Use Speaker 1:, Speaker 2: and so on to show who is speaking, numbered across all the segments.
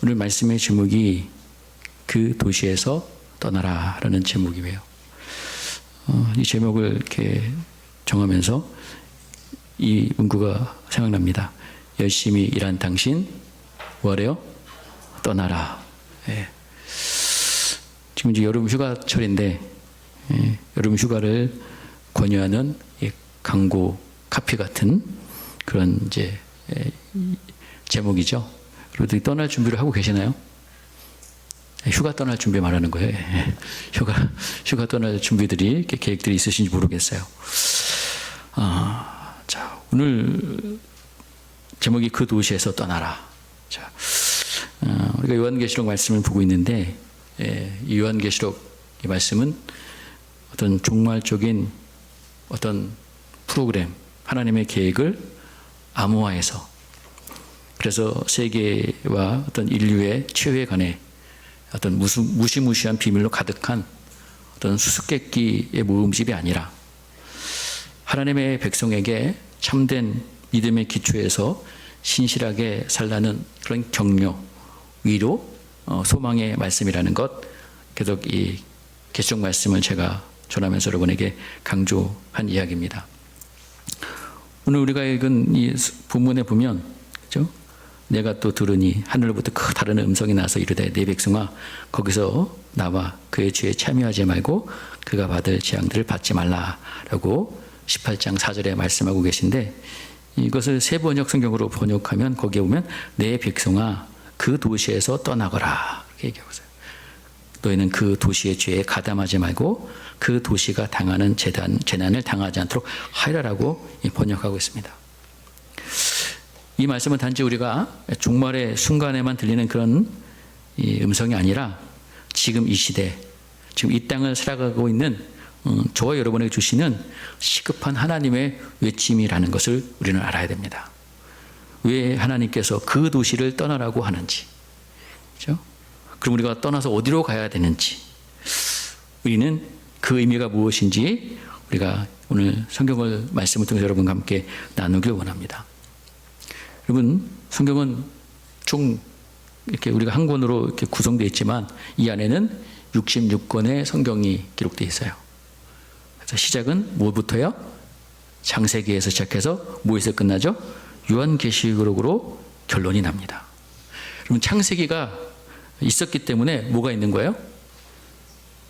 Speaker 1: 오늘 말씀의 제목이 그 도시에서 떠나라라는 제목이에요. 이 제목을 이렇게 정하면서 이 문구가 생각납니다. 열심히 일한 당신 뭐래요? 떠나라. 예. 지금 이제 여름 휴가철인데 여름 휴가를 권유하는 광고 카피 같은 그런 이제 제목이죠. 그래도 떠날 준비를 하고 계시나요? 휴가 떠날 준비 말하는 거예요. 휴가 떠날 준비들이 계획들이 있으신지 모르겠어요. 자, 오늘 제목이 그 도시에서 떠나라. 자, 우리가 요한계시록 말씀을 보고 있는데 이 요한계시록 이 말씀은 어떤 종말적인 어떤 프로그램, 하나님의 계획을 암호화해서 그래서 세계와 어떤 인류의 최후에 관해 어떤 무시무시한 비밀로 가득한 어떤 수수께끼의 모음집이 아니라 하나님의 백성에게 참된 믿음의 기초에서 신실하게 살라는 그런 격려, 위로, 소망의 말씀이라는 것, 계속 이 계시록 말씀을 제가 전하면서 여러분에게 강조한 이야기입니다. 오늘 우리가 읽은 이 본문에 보면, 그죠? 내가 또 들으니 하늘로부터 그 다른 음성이 나서 이르되 내 백성아 거기서 나와 그의 죄에 참여하지 말고 그가 받을 재앙들을 받지 말라라고 18장 4절에 말씀하고 계신데, 이것을 새 번역 성경으로 번역하면 거기에 보면 내 백성아 그 도시에서 떠나거라 이렇게 얘기하고 있어요. 너희는 그 도시의 죄에 가담하지 말고 그 도시가 당하는 재난을 당하지 않도록 하리라고 번역하고 있습니다. 이 말씀은 단지 우리가 종말의 순간에만 들리는 그런 음성이 아니라 지금 이 시대, 지금 이 땅을 살아가고 있는 저와 여러분에게 주시는 시급한 하나님의 외침이라는 것을 우리는 알아야 됩니다. 왜 하나님께서 그 도시를 떠나라고 하는지, 그렇죠? 그럼 우리가 떠나서 어디로 가야 되는지, 우리는 그 의미가 무엇인지 우리가 오늘 성경을 말씀을 통해서 여러분과 함께 나누길 원합니다. 여러분, 성경은 총 이렇게 우리가 한 권으로 이렇게 구성되어 있지만 이 안에는 66권의 성경이 기록되어 있어요. 그래서 시작은 뭐부터요? 창세기에서 시작해서 뭐에서 끝나죠? 요한계시록으로 결론이 납니다. 그러면 창세기가 있었기 때문에 뭐가 있는 거예요?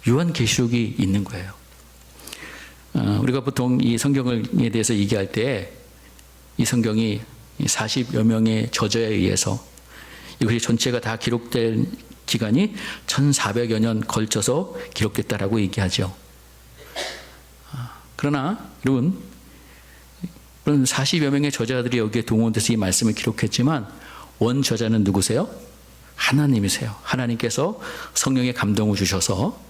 Speaker 1: 요한계시록이 있는 거예요. 우리가 보통 이 성경에 대해서 얘기할 때 이 성경이 40여 명의 저자에 의해서 이것이 전체가 다 기록된 기간이 1400여 년 걸쳐서 기록됐다라고 얘기하죠. 그러나 여러분, 그런 40여 명의 저자들이 여기에 동원돼서 이 말씀을 기록했지만 원 저자는 누구세요? 하나님이세요. 하나님께서 성령의 감동을 주셔서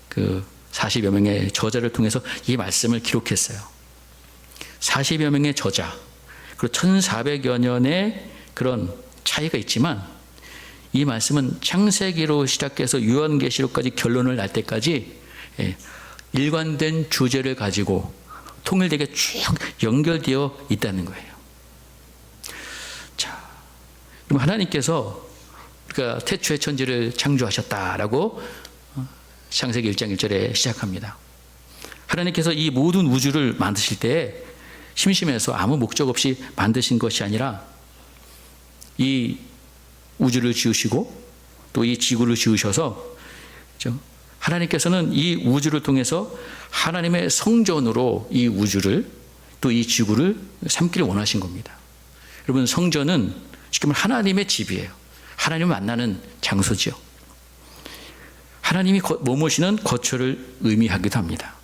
Speaker 1: 그 40여 명의 저자를 통해서 이 말씀을 기록했어요. 40여 명의 저자, 그리고 1400여 년의 그런 차이가 있지만 이 말씀은 창세기로 시작해서 요한계시록까지 결론을 날 때까지 일관된 주제를 가지고 통일되게 쭉 연결되어 있다는 거예요. 자, 그럼 하나님께서 그러니까 태초에 천지를 창조하셨다라고 창세기 1장 1절에 시작합니다. 하나님께서 이 모든 우주를 만드실 때 심심해서 아무 목적 없이 만드신 것이 아니라 이 우주를 지으시고 또 이 지구를 지으셔서, 그렇죠? 하나님께서는 이 우주를 통해서 하나님의 성전으로 이 우주를 또 이 지구를 삼기를 원하신 겁니다. 여러분, 성전은 지금 하나님의 집이에요. 하나님을 만나는 장소지요. 하나님이 머무시는 거처를 의미하기도 합니다.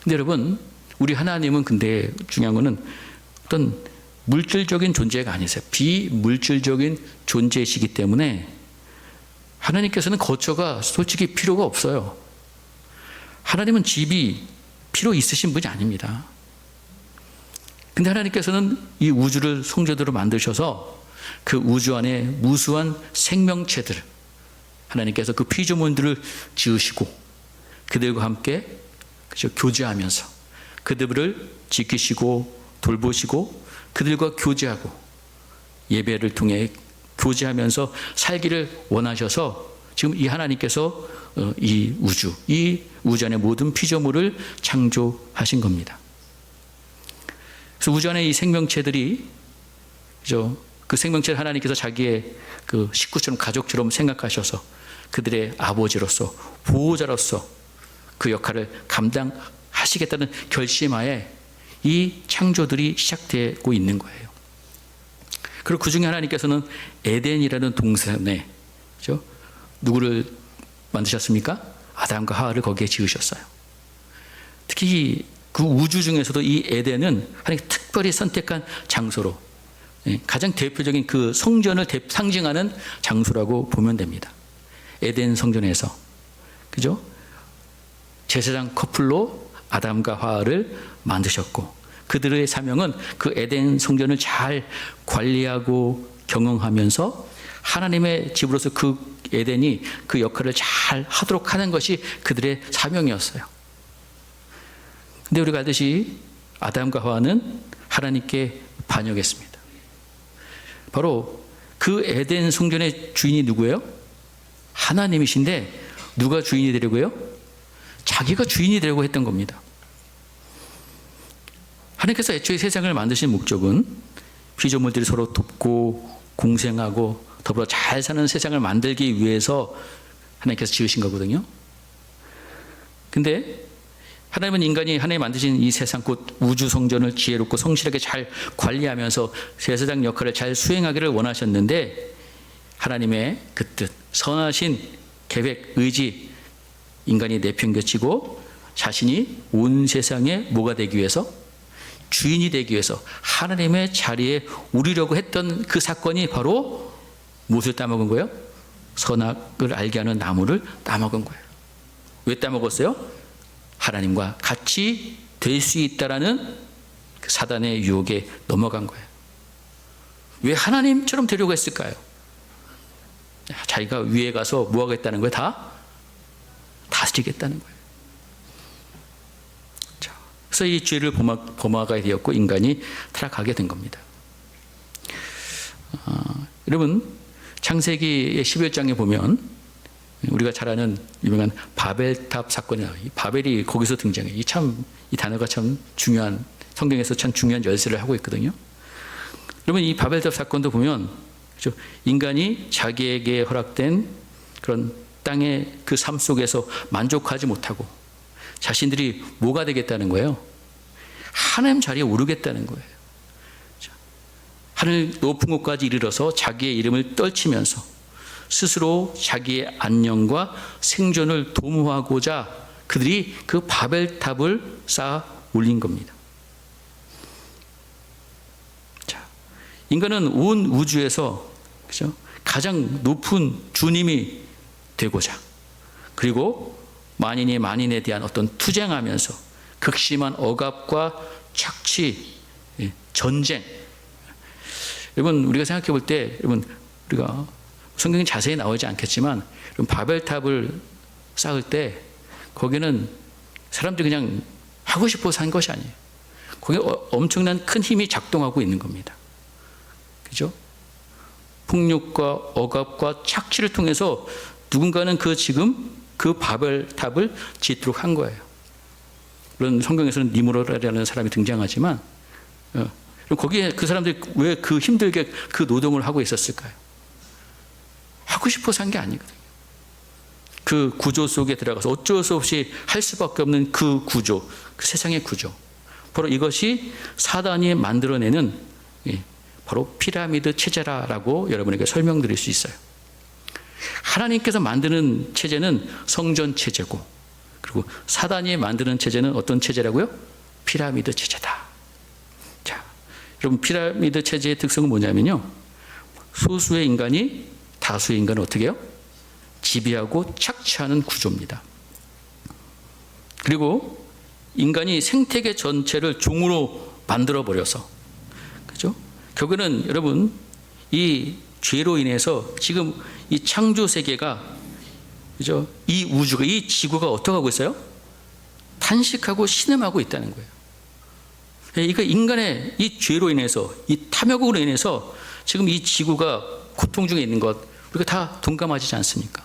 Speaker 1: 근데 여러분, 우리 하나님은 근데 중요한 거는 어떤 물질적인 존재가 아니세요. 비물질적인 존재이시기 때문에 하나님께서는 거처가 솔직히 필요가 없어요. 하나님은 집이 필요 있으신 분이 아닙니다. 근데 하나님께서는 이 우주를 성전으로 만드셔서 그 우주 안에 무수한 생명체들, 하나님께서 그 피조물들을 지으시고 그들과 함께 교제하면서 그들을 지키시고 돌보시고 그들과 교제하고 예배를 통해 교제하면서 살기를 원하셔서 지금 이 하나님께서 이 우주 안의 모든 피조물을 창조하신 겁니다. 그래서 우주 안의 이 생명체들이, 그죠? 그 생명체를 하나님께서 자기의 그 식구처럼, 가족처럼 생각하셔서 그들의 아버지로서, 보호자로서 그 역할을 감당하시겠다는 결심하에 이 창조들이 시작되고 있는 거예요. 그리고 그 중에 하나님께서는 에덴이라는 동산에, 그죠? 누구를 만드셨습니까? 아담과 하와를 거기에 지으셨어요. 특히 그 우주 중에서도 이 에덴은 하나님께 특별히 선택한 장소로, 가장 대표적인 그 성전을 상징하는 장소라고 보면 됩니다. 에덴 성전에서, 그죠? 제사장 커플로 아담과 하와를 만드셨고, 그들의 사명은 그 에덴 성전을 잘 관리하고 경영하면서 하나님의 집으로서 그 에덴이 그 역할을 잘 하도록 하는 것이 그들의 사명이었어요. 근데 우리가 알듯이 아담과 하와는 하나님께 반역했습니다. 바로 그 에덴 성전의 주인이 누구예요? 하나님이신데 누가 주인이 되려고요? 자기가 주인이 되려고 했던 겁니다. 하나님께서 애초에 세상을 만드신 목적은 피조물들이 서로 돕고 공생하고 더불어 잘 사는 세상을 만들기 위해서 하나님께서 지으신 거거든요. 근데 하나님은 인간이 하나님 만드신 이 세상 곧 우주 성전을 지혜롭고 성실하게 잘 관리하면서 제사장 역할을 잘 수행하기를 원하셨는데, 하나님의 그 뜻, 선하신 계획, 의지, 인간이 내팽개치고 자신이 온 세상에 뭐가 되기 위해서? 주인이 되기 위해서 하나님의 자리에 오르려고 했던 그 사건이 바로 무엇을 따먹은 거예요? 선악을 알게 하는 나무를 따먹은 거예요. 왜 따먹었어요? 하나님과 같이 될 수 있다라는 그 사단의 유혹에 넘어간 거예요. 왜 하나님처럼 되려고 했을까요? 자기가 위에 가서 뭐 하겠다는 거예요? 다 다스리겠다는 거예요. 자, 그래서 이 죄를 범하게 되었고 인간이 타락하게 된 겁니다. 여러분, 창세기의 11장에 보면 우리가 잘 아는 유명한 바벨탑 사건이에요. 이 바벨이 거기서 등장해요. 이 단어가 참 중요한, 성경에서 참 중요한 열쇠를 하고 있거든요. 여러분, 이 바벨탑 사건도 보면, 그렇죠? 인간이 자기에게 허락된 그런 땅의 그 삶 속에서 만족하지 못하고 자신들이 뭐가 되겠다는 거예요? 하나님 자리에 오르겠다는 거예요. 하늘 높은 곳까지 이르러서 자기의 이름을 떨치면서 스스로 자기의 안녕과 생존을 도모하고자 그들이 그 바벨탑을 쌓아 올린 겁니다. 자, 인간은 온 우주에서, 그죠? 가장 높은 주님이 되고자, 그리고 만인이 만인에 대한 어떤 투쟁하면서 극심한 억압과 착취, 전쟁. 여러분, 우리가 생각해 볼 때, 여러분, 우리가 성경이 자세히 나오지 않겠지만, 바벨탑을 쌓을 때 거기는 사람들이 그냥 하고 싶어서 한 것이 아니에요. 거기에 엄청난 큰 힘이 작동하고 있는 겁니다. 그죠? 폭력과 억압과 착취를 통해서 누군가는 지금 그 바벨탑을 짓도록 한 거예요. 물론 성경에서는 니무롯이라는 사람이 등장하지만, 거기에 그 사람들이 왜 그 힘들게 그 노동을 하고 있었을까요? 하고 싶어서 한 게 아니거든요. 그 구조 속에 들어가서 어쩔 수 없이 할 수밖에 없는 그 구조, 그 세상의 구조. 바로 이것이 사단이 만들어내는 바로 피라미드 체제라고 여러분에게 설명드릴 수 있어요. 하나님께서 만드는 체제는 성전 체제고, 그리고 사단이 만드는 체제는 어떤 체제라고요? 피라미드 체제다. 자, 여러분, 피라미드 체제의 특성은 뭐냐면요, 소수의 인간이 다수의 인간을 어떻게 해요? 지배하고 착취하는 구조입니다. 그리고 인간이 생태계 전체를 종으로 만들어버려서, 그죠? 결국에는 여러분, 이 죄로 인해서 지금 이 창조 세계가, 그죠? 이 우주가, 이 지구가 어떻게 하고 있어요? 탄식하고 신음하고 있다는 거예요. 그러니까 인간의 이 죄로 인해서, 이 탐욕으로 인해서 지금 이 지구가 고통 중에 있는 것 우리가 다 동감하지 않습니까?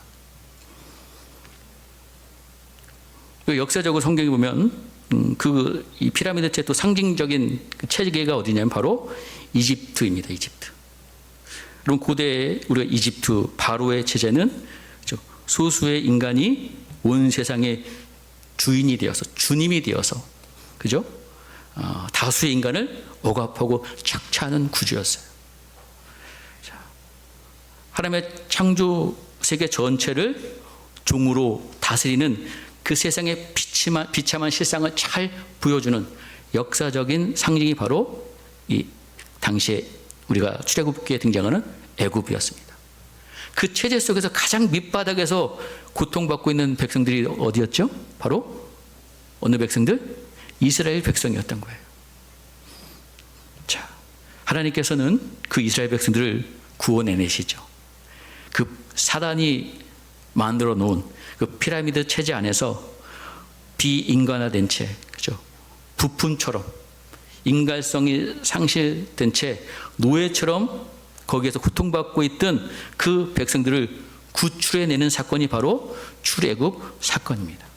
Speaker 1: 역사적으로 성경에 보면 이 피라미드 체 또 상징적인 그 체계가 어디냐면 바로 이집트입니다. 이집트. 그럼 고대 우리가 이집트 바로의 체제는 소수의 인간이 온 세상의 주인이 되어서 주님이 되어서 그죠? 다수의 인간을 억압하고 착취하는 구조였어요. 자, 하나님의 창조 세계 전체를 종으로 다스리는 그 세상의 비참한 실상을 잘 보여주는 역사적인 상징이 바로 이 당시에 우리가 출애굽기에 등장하는 애굽이었습니다. 그 체제 속에서 가장 밑바닥에서 고통받고 있는 백성들이 어디였죠? 바로 어느 백성들? 이스라엘 백성이었던 거예요. 자, 하나님께서는 그 이스라엘 백성들을 구원해내시죠. 그 사단이 만들어 놓은 그 피라미드 체제 안에서 비인간화된 채, 그죠? 부품처럼 인간성이 상실된 채 노예처럼 거기에서 고통받고 있던 그 백성들을 구출해내는 사건이 바로 출애굽 사건입니다.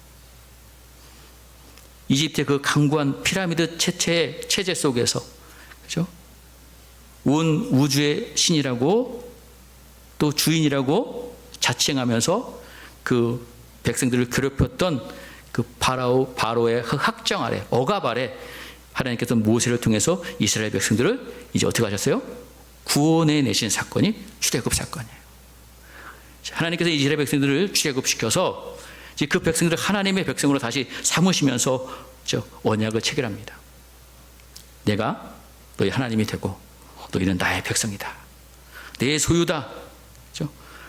Speaker 1: 이집트의 그 강고한 피라미드 체제 속에서, 그죠? 온 우주의 신이라고 또 주인이라고 자칭하면서 그 백성들을 괴롭혔던 그 바로의 학정 아래, 억압 아래 하나님께서 모세를 통해서 이스라엘 백성들을 이제 어떻게 하셨어요? 구원해 내신 사건이 출애굽 사건이에요. 하나님께서 이스라엘 백성들을 출애굽시켜서 이제 그 백성들을 하나님의 백성으로 다시 삼으시면서 언약을 체결합니다. 내가 너희 하나님이 되고 너희는 나의 백성이다. 내 소유다.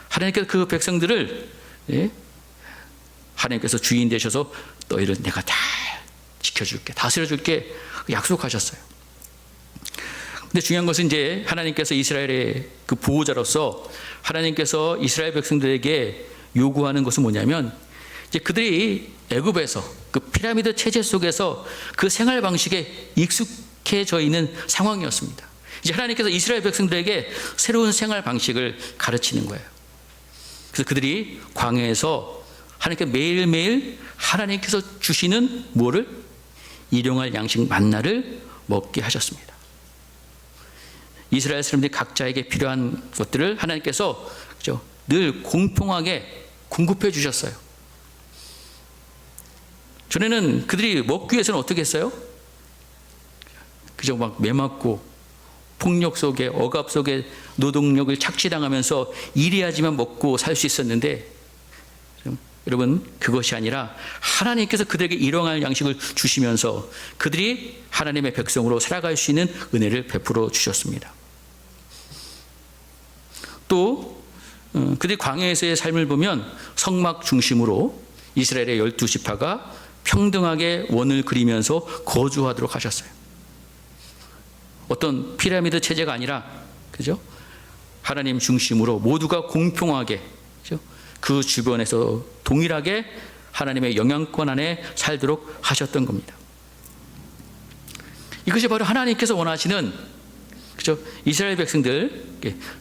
Speaker 1: 하나님께서 그 백성들을 하나님께서 주인 되셔서 너희를 내가 다 지켜줄게, 다스려줄게 약속하셨어요. 근데 중요한 것은 이제 하나님께서 이스라엘의 그 보호자로서 하나님께서 이스라엘 백성들에게 요구하는 것은 뭐냐면 이제 그들이 애굽에서 그 피라미드 체제 속에서 그 생활 방식에 익숙해져 있는 상황이었습니다. 이제 하나님께서 이스라엘 백성들에게 새로운 생활 방식을 가르치는 거예요. 그래서 그들이 광야에서 하나님께 매일매일 하나님께서 주시는 뭐를? 일용할 양식 만나를 먹게 하셨습니다. 이스라엘 사람들이 각자에게 필요한 것들을 하나님께서 늘 공평하게 공급해 주셨어요. 전에는 그들이 먹기 위해서는 어떻게 했어요? 그저 막 매맞고 폭력 속에 억압 속에 노동력을 착취당하면서 일해야지만 먹고 살 수 있었는데 여러분 그것이 아니라 하나님께서 그들에게 일용할 양식을 주시면서 그들이 하나님의 백성으로 살아갈 수 있는 은혜를 베풀어 주셨습니다. 또 그들이 광야에서의 삶을 보면 성막 중심으로 이스라엘의 12지파가 평등하게 원을 그리면서 거주하도록 하셨어요. 어떤 피라미드 체제가 아니라 그죠? 하나님 중심으로 모두가 공평하게 그죠? 그 주변에서 동일하게 하나님의 영향권 안에 살도록 하셨던 겁니다. 이것이 바로 하나님께서 원하시는 그죠? 이스라엘 백성들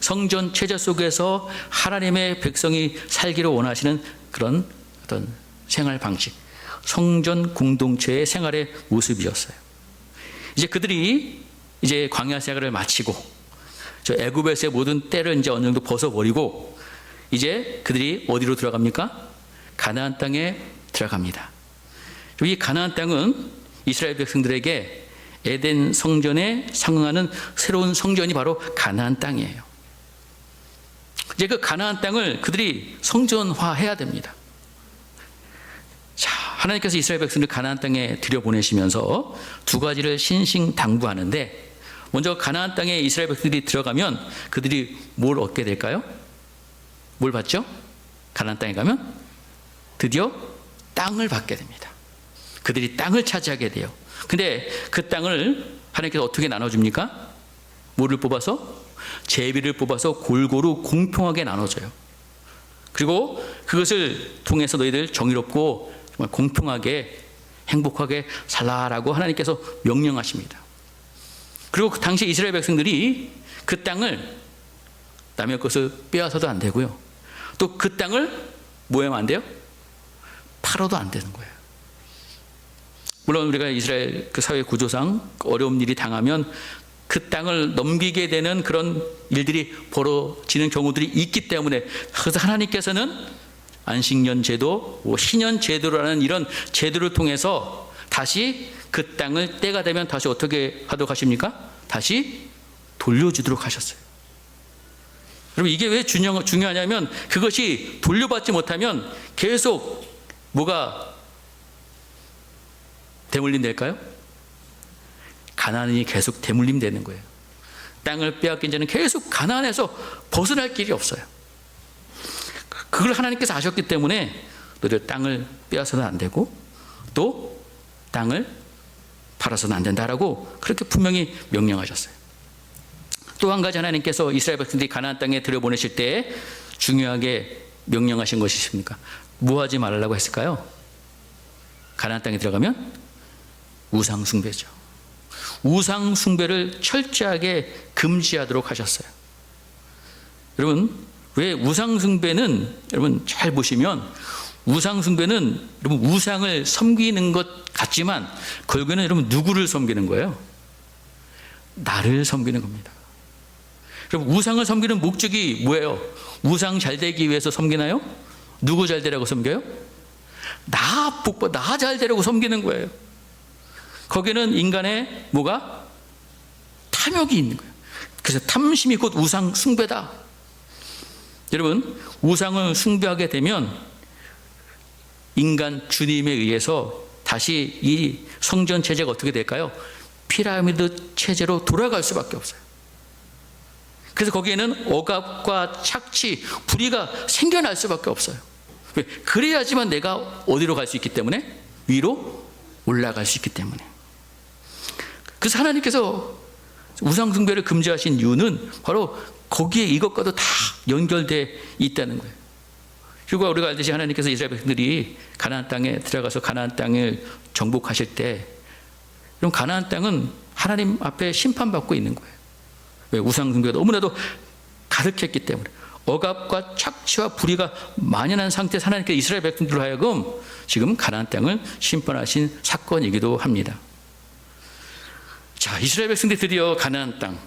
Speaker 1: 성전 체제 속에서 하나님의 백성이 살기를 원하시는 그런 어떤 생활 방식, 성전 공동체의 생활의 모습이었어요. 이제 그들이 이제 광야 생활을 마치고 애굽에서의 모든 때를 이제 어느 정도 벗어버리고 이제 그들이 어디로 들어갑니까? 가나안 땅에 들어갑니다. 이 가나안 땅은 이스라엘 백성들에게 에덴 성전에 상응하는 새로운 성전이 바로 가나안 땅이에요. 이제 그 가나안 땅을 그들이 성전화해야 됩니다. 자, 하나님께서 이스라엘 백성을 가나안 땅에 들여보내시면서 두 가지를 신신당부하는데 먼저 가나안 땅에 이스라엘 백성들이 들어가면 그들이 뭘 얻게 될까요? 뭘 받죠? 가나안 땅에 가면 드디어 땅을 받게 됩니다. 그들이 땅을 차지하게 돼요. 근데 그 땅을 하나님께서 어떻게 나눠줍니까? 뭐를 뽑아서? 제비를 뽑아서 골고루 공평하게 나눠줘요. 그리고 그것을 통해서 너희들 정의롭고 정말 공평하게 행복하게 살라라고 하나님께서 명령하십니다. 그리고 그 당시 이스라엘 백성들이 그 땅을 남의 것을 빼앗아도 안 되고요. 또 그 땅을 뭐 하면 안 돼요? 팔아도 안 되는 거예요. 물론 우리가 이스라엘 그 사회 구조상 어려운 일이 당하면 그 땅을 넘기게 되는 그런 일들이 벌어지는 경우들이 있기 때문에, 그래서 하나님께서는 안식년 제도, 희년 제도라는 이런 제도를 통해서 다시 그 땅을 때가 되면 다시 어떻게 하도록 하십니까? 다시 돌려주도록 하셨어요. 여러분, 이게 왜 중요하냐면, 그것이 돌려받지 못하면 계속 뭐가 대물림 될까요? 가난이 계속 대물림 되는 거예요. 땅을 빼앗긴 자는 계속 가난해서 벗어날 길이 없어요. 그걸 하나님께서 아셨기 때문에 너희들 땅을 빼앗아서는 안 되고 또 땅을 팔아서는 안 된다라고 그렇게 분명히 명령하셨어요. 또 한 가지 하나님께서 이스라엘 백성들이 가나안 땅에 들여보내실 때 중요하게 명령하신 것이 있습니까? 뭐 하지 말라고 했을까요? 가나안 땅에 들어가면 우상 숭배죠. 우상 숭배를 철저하게 금지하도록 하셨어요. 여러분, 왜 우상 숭배는, 여러분 잘 보시면 우상 숭배는 여러분 우상을 섬기는 것 같지만 결국에는 여러분 누구를 섬기는 거예요? 나를 섬기는 겁니다. 여러분, 우상을 섬기는 목적이 뭐예요? 우상 잘 되기 위해서 섬기나요? 누구 잘 되라고 섬겨요? 나 잘 되라고 섬기는 거예요. 거기는 인간의 뭐가? 탐욕이 있는 거예요. 그래서 탐심이 곧 우상 숭배다. 여러분, 우상을 숭배하게 되면 인간 주님에 의해서 다시 이 성전 체제가 어떻게 될까요? 피라미드 체제로 돌아갈 수밖에 없어요. 그래서 거기에는 억압과 착취, 불의가 생겨날 수밖에 없어요. 왜? 그래야지만 내가 어디로 갈 수 있기 때문에? 위로 올라갈 수 있기 때문에. 그래서 하나님께서 우상 숭배를 금지하신 이유는 바로 거기에 이것과도 다 연결되어 있다는 거예요. 그리고 우리가 알듯이 하나님께서 이스라엘 백성들이 가나안 땅에 들어가서 가나안 땅을 정복하실 때, 그럼 가나안 땅은 하나님 앞에 심판받고 있는 거예요. 왜? 우상 숭배가 너무나도 가득했기 때문에. 억압과 착취와 불의가 만연한 상태에서 하나님께서 이스라엘 백성들로 하여금 지금 가나안 땅을 심판하신 사건이기도 합니다. 자, 이스라엘 백성들이 드디어 가나안 땅,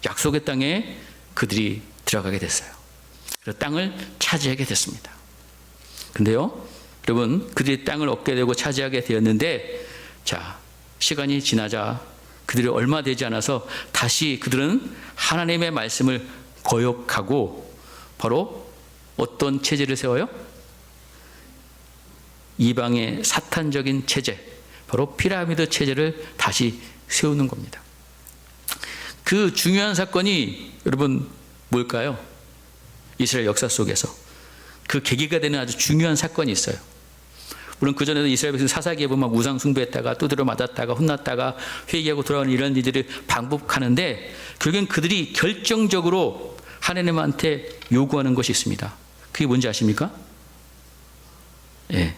Speaker 1: 약속의 땅에 그들이 들어가게 됐어요. 그래서 땅을 차지하게 됐습니다. 근데요, 여러분, 그들이 땅을 얻게 되고 차지하게 되었는데, 자, 시간이 지나자 그들이 얼마 되지 않아서 다시 그들은 하나님의 말씀을 거역하고 바로 어떤 체제를 세워요? 이방의 사탄적인 체제, 바로 피라미드 체제를 다시 세우는 겁니다. 그 중요한 사건이 여러분 뭘까요? 이스라엘 역사 속에서 그 계기가 되는 아주 중요한 사건이 있어요. 물론 그전에도 이스라엘 백성 사사기에 보면 우상 숭배했다가 두드려 맞았다가 혼났다가 회개하고 돌아오는 이런 일들을 반복하는데, 결국엔 그들이 결정적으로 하나님한테 요구하는 것이 있습니다. 그게 뭔지 아십니까? 예.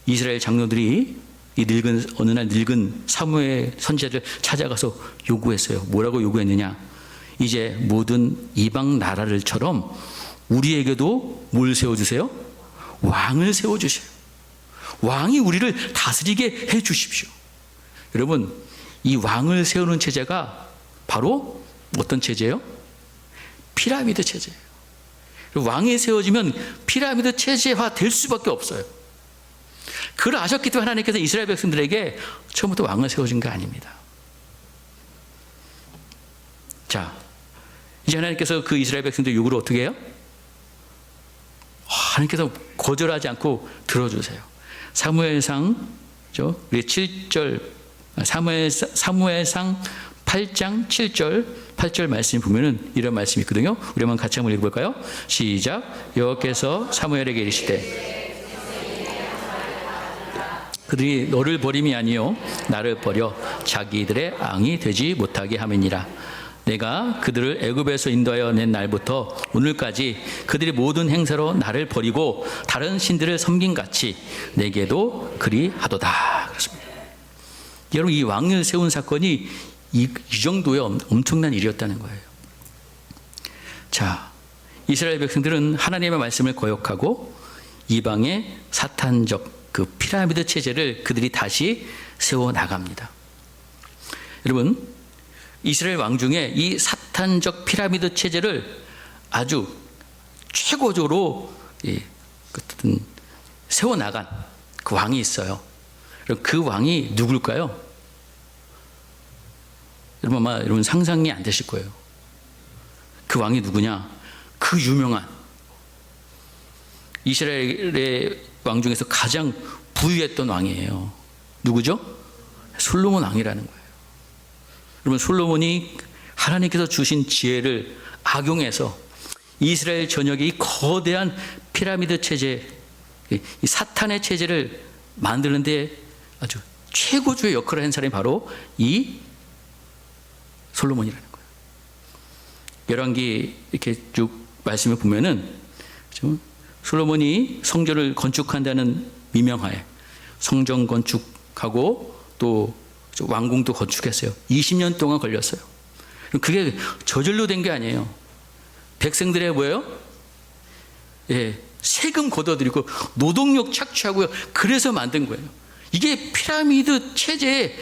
Speaker 1: 이스라엘 장로들이 어느 날 늙은 사무엘 선지자를 찾아가서 요구했어요. 뭐라고 요구했느냐? 이제 모든 이방 나라들처럼 우리에게도 뭘 세워주세요? 왕을 세워주세요. 왕이 우리를 다스리게 해주십시오. 여러분, 이 왕을 세우는 체제가 바로 어떤 체제예요? 피라미드 체제예요. 왕이 세워지면 피라미드 체제화 될 수밖에 없어요. 그걸 아셨기 때문에 하나님께서 이스라엘 백성들에게 처음부터 왕을 세워준 게 아닙니다. 자, 이제 하나님께서 그 이스라엘 백성들 요구를 어떻게 해요? 하나님께서 거절하지 않고 들어주세요. 사무엘상 7절, 사무엘상 8장 8절 말씀 보면은 이런 말씀이 있거든요. 우리 한번 같이 한번 읽어볼까요? 시작. 여호와께서 사무엘에게 이르시되 그들이 너를 버림이 아니요 나를 버려 자기들의 앙이 되지 못하게 함이니라. 내가 그들을 애굽에서 인도하여 낸 날부터 오늘까지 그들이 모든 행사로 나를 버리고 다른 신들을 섬긴 같이 내게도 그리하도다. 그렇습니다. 여러분, 이 왕을 세운 사건이 이 정도의 엄청난 일이었다는 거예요. 자, 이스라엘 백성들은 하나님의 말씀을 거역하고 이방의 사탄적 그 피라미드 체제를 그들이 다시 세워 나갑니다. 여러분, 이스라엘 왕 중에 이 사탄적 피라미드 체제를 아주 최고적으로 세워 나간 그 왕이 있어요. 그 왕이 누굴까요? 여러분 아마 여러분 상상이 안 되실 거예요. 그 왕이 누구냐? 그 유명한 이스라엘의 왕 중에서 가장 부유했던 왕이에요. 누구죠? 솔로몬 왕이라는 거예요. 여러분, 솔로몬이 하나님께서 주신 지혜를 악용해서 이스라엘 전역의 이 거대한 피라미드 체제, 이 사탄의 체제를 만드는데 아주 최고조의 역할을 한 사람이 바로 이 솔로몬이라는 거예요. 열왕기 이렇게 쭉 말씀을 보면은 솔로몬이 성전을 건축한다는 미명하에 성전 건축하고 또 왕궁도 건축했어요. 20년 동안 걸렸어요. 그게 저절로 된 게 아니에요. 백성들의 뭐예요? 예, 세금 걷어들이고 노동력 착취하고요. 그래서 만든 거예요. 이게 피라미드 체제의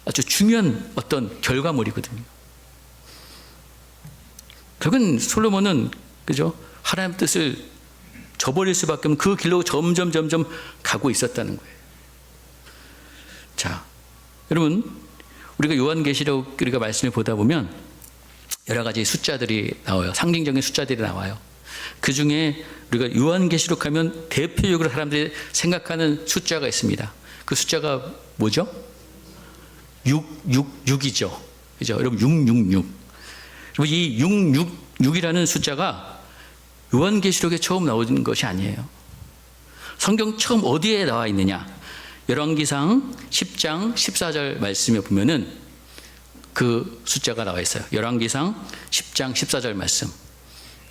Speaker 1: 아주 중요한 어떤 결과물이거든요. 결국은 솔로몬은 그죠? 하나님의 뜻을 저버릴 수밖에 없는 그 길로 점점 가고 있었다는 거예요. 자, 여러분, 우리가 요한계시록 우리가 말씀을 보다 보면 여러 가지 숫자들이 나와요. 상징적인 숫자들이 나와요. 그 중에 우리가 요한계시록 하면 대표적으로 사람들이 생각하는 숫자가 있습니다. 그 숫자가 뭐죠? 666이죠. 그죠? 여러분 666. 그리고 이 666이라는 숫자가 요한계시록에 처음 나오는 것이 아니에요. 성경 처음 어디에 나와 있느냐? 열왕기상 10장 14절 말씀에 보면은 그 숫자가 나와 있어요. 열왕기상 10장 14절 말씀.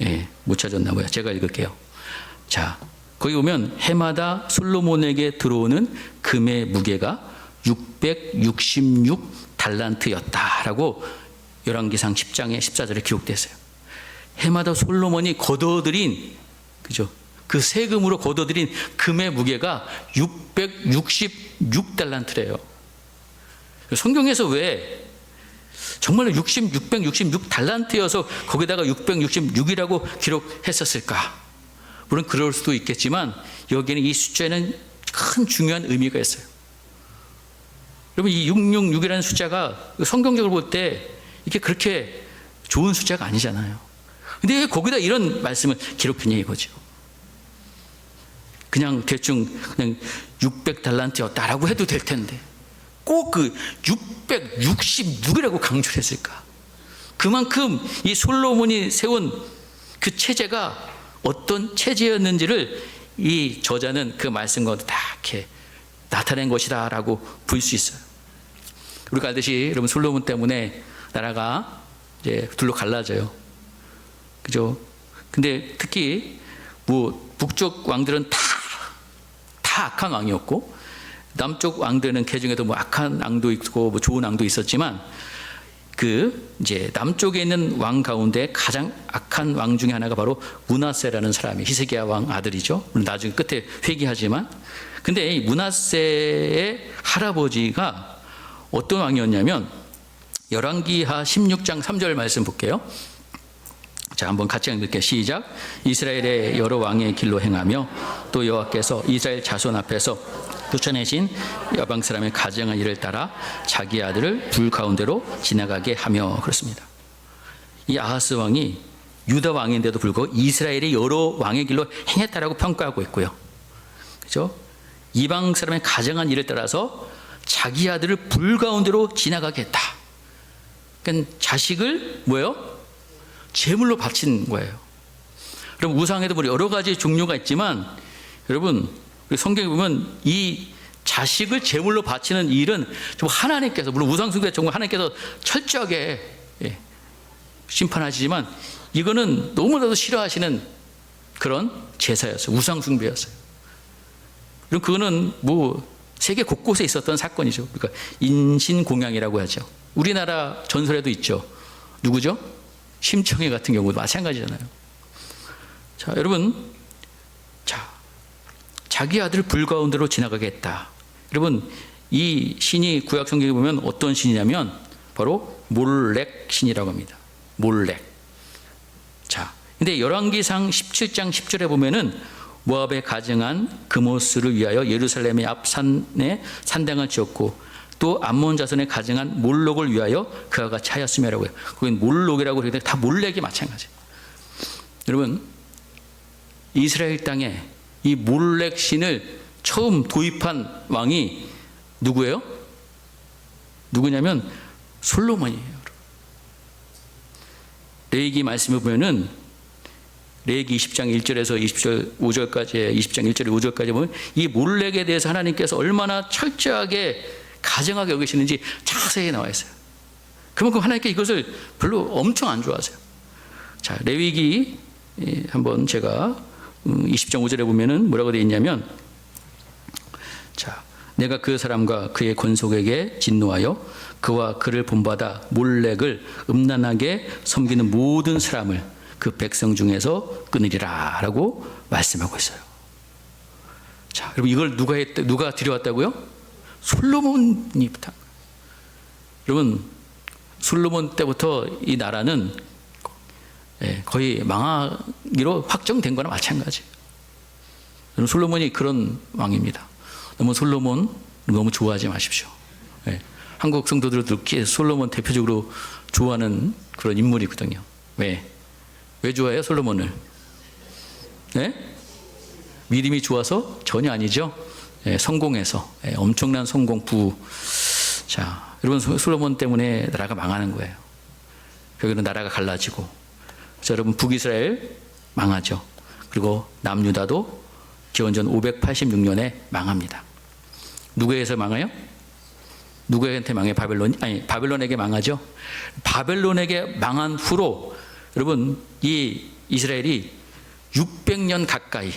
Speaker 1: 예, 못 찾았나 봐요. 제가 읽을게요. 자, 거기 보면 해마다 솔로몬에게 들어오는 금의 무게가 666 달란트였다라고 열왕기상 10장의 14절에 기록되어 있어요. 해마다 솔로몬이 거둬들인, 그죠? 그 세금으로 거둬들인 금의 무게가 666달란트래요. 성경에서 왜 정말로 666달란트여서 거기다가 666이라고 기록했었을까? 물론 그럴 수도 있겠지만 여기는 이 숫자에는 큰 중요한 의미가 있어요. 여러분, 이 666이라는 숫자가 성경적으로 볼 때 이게 그렇게 좋은 숫자가 아니잖아요. 근데 왜 거기다 이런 말씀을 기록했냐 이거죠. 그냥 대충 그냥 600달란트였다라고 해도 될 텐데 꼭 그 666이라고 강조를 했을까? 그만큼 이 솔로몬이 세운 그 체제가 어떤 체제였는지를 이 저자는 그 말씀과 다 이렇게 나타낸 것이다라고 볼 수 있어요. 우리가 알듯이 여러분 솔로몬 때문에 나라가 이제 둘로 갈라져요. 그죠? 근데 특히 뭐 북쪽 왕들은 다 악한 왕이었고 남쪽 왕들은 그 중에도 뭐 악한 왕도 있고 뭐 좋은 왕도 있었지만 그 이제 남쪽에 있는 왕 가운데 가장 악한 왕 중에 하나가 바로 므낫세라는 사람이 히스기야 왕 아들이죠. 물론 나중에 끝에 회귀하지만 근데 이 므낫세의 할아버지가 어떤 왕이었냐면 열왕기하 16장 3절 말씀 볼게요. 자, 한번 같이 읽을게요. 시작. 이스라엘의 여러 왕의 길로 행하며 또 여호와께서 이스라엘 자손 앞에서 쫓아내신 여방 사람의 가증한 일을 따라 자기 아들을 불 가운데로 지나가게 하며 그렇습니다. 이 아하스 왕이 유다 왕인데도 불구하고 이스라엘의 여러 왕의 길로 행했다라고 평가하고 있고요. 그렇죠? 이방 사람의 가증한 일을 따라서 자기 아들을 불 가운데로 지나가게 했다. 그러니까 자식을 뭐예요? 제물로 바친 거예요. 여러분 우상에도 여러 가지 종류가 있지만 여러분 성경에 보면 이 자식을 제물로 바치는 일은 좀 하나님께서 물론 우상 숭배 정말 하나님께서 철저하게 심판하시지만 이거는 너무나도 싫어하시는 그런 제사였어요. 우상 숭배였어요. 그럼 그거는 뭐 세계 곳곳에 있었던 사건이죠. 그러니까 인신공양이라고 하죠. 우리나라 전설에도 있죠. 누구죠? 심청회 같은 경우도 마찬가지잖아요. 자, 여러분, 자, 자기 아들을 불 가운데로 지나가게 했다. 여러분, 이 신이 구약 성경에 보면 어떤 신이냐면 바로 몰렉 신이라고 합니다. 몰렉. 자, 근데 열왕기상 17장 10절에 보면은 모압에 가증한 그모스를 위하여 예루살렘의 앞 산에 산당을 지었고 또 암몬 자손에 가증한 몰록을 위하여 그와 같이 하였음이라고 해요. 거긴 몰록이라고 그러는데 다 몰렉이 마찬가지예요. 여러분, 이스라엘 땅에 이 몰렉 신을 처음 도입한 왕이 누구예요? 누구냐면 솔로몬이에요. 레위기 말씀을 보면은 레위기 20장 1절에서 20절 5절까지 20장 1절 5절까지 보면 이 몰렉에 대해서 하나님께서 얼마나 철저하게 가정하게 여기시는지 자세히 나와 있어요. 그만큼 하나님께 이것을 별로 엄청 안 좋아하세요. 자, 레위기 한번 제가 20장 5절에 보면은 뭐라고 되어 있냐면, 자, 내가 그 사람과 그의 권속에게 진노하여 그와 그를 본받아 몰렉을 음란하게 섬기는 모든 사람을 그 백성 중에서 끊으리라 라고 말씀하고 있어요. 자, 여러분, 이걸 누가 들여왔다고요? 솔로몬이 부터. 여러분, 솔로몬 때부터 이 나라는 거의 망하기로 확정된 거나 마찬가지예요. 솔로몬이 그런 왕입니다. 너무 솔로몬 너무 좋아하지 마십시오. 한국 성도들도 솔로몬 대표적으로 좋아하는 그런 인물이거든요. 왜 좋아해요, 솔로몬을? 네? 믿음이 좋아서? 전혀 아니죠. 성공해서, 엄청난 성공 부. 자, 여러분, 솔로몬 때문에 나라가 망하는 거예요. 결국은 나라가 갈라지고. 자, 여러분, 북이스라엘 망하죠. 그리고 남유다도 기원전 586년에 망합니다. 누구에게서 망해요? 누구한테 망해요? 바벨론에게 망하죠. 바벨론에게 망한 후로 여러분, 이 이스라엘이 600년 가까이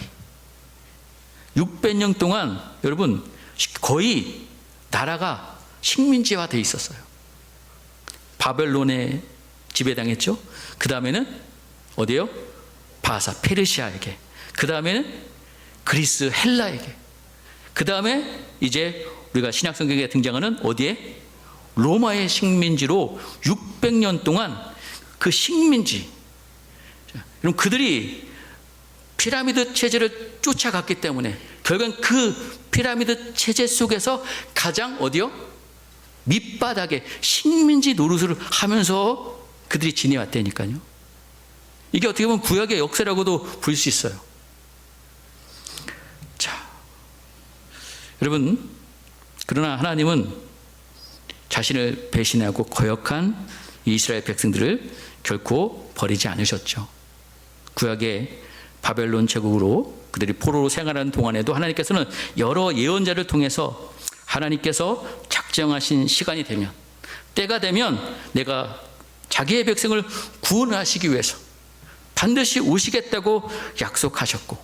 Speaker 1: 600년 동안 여러분 거의 나라가 식민지화 되어 있었어요. 바벨론에 지배당했죠. 그 다음에는 어디요? 바사 페르시아에게, 그 다음에는 그리스 헬라에게, 그 다음에 이제 우리가 신약 성경에 등장하는 어디에? 로마의 식민지로 600년 동안 그 식민지, 여러분, 그들이 피라미드 체제를 쫓아갔기 때문에 결국은 그 피라미드 체제 속에서 가장 어디요? 밑바닥에 식민지 노릇을 하면서 그들이 지내왔다니까요. 이게 어떻게 보면 구약의 역사라고도 볼 수 있어요. 자, 여러분, 그러나 하나님은 자신을 배신하고 거역한 이스라엘 백성들을 결코 버리지 않으셨죠. 구약의 바벨론 제국으로 그들이 포로로 생활하는 동안에도 하나님께서는 여러 예언자를 통해서 하나님께서 작정하신 시간이 되면, 때가 되면 내가 자기의 백성을 구원하시기 위해서 반드시 오시겠다고 약속하셨고,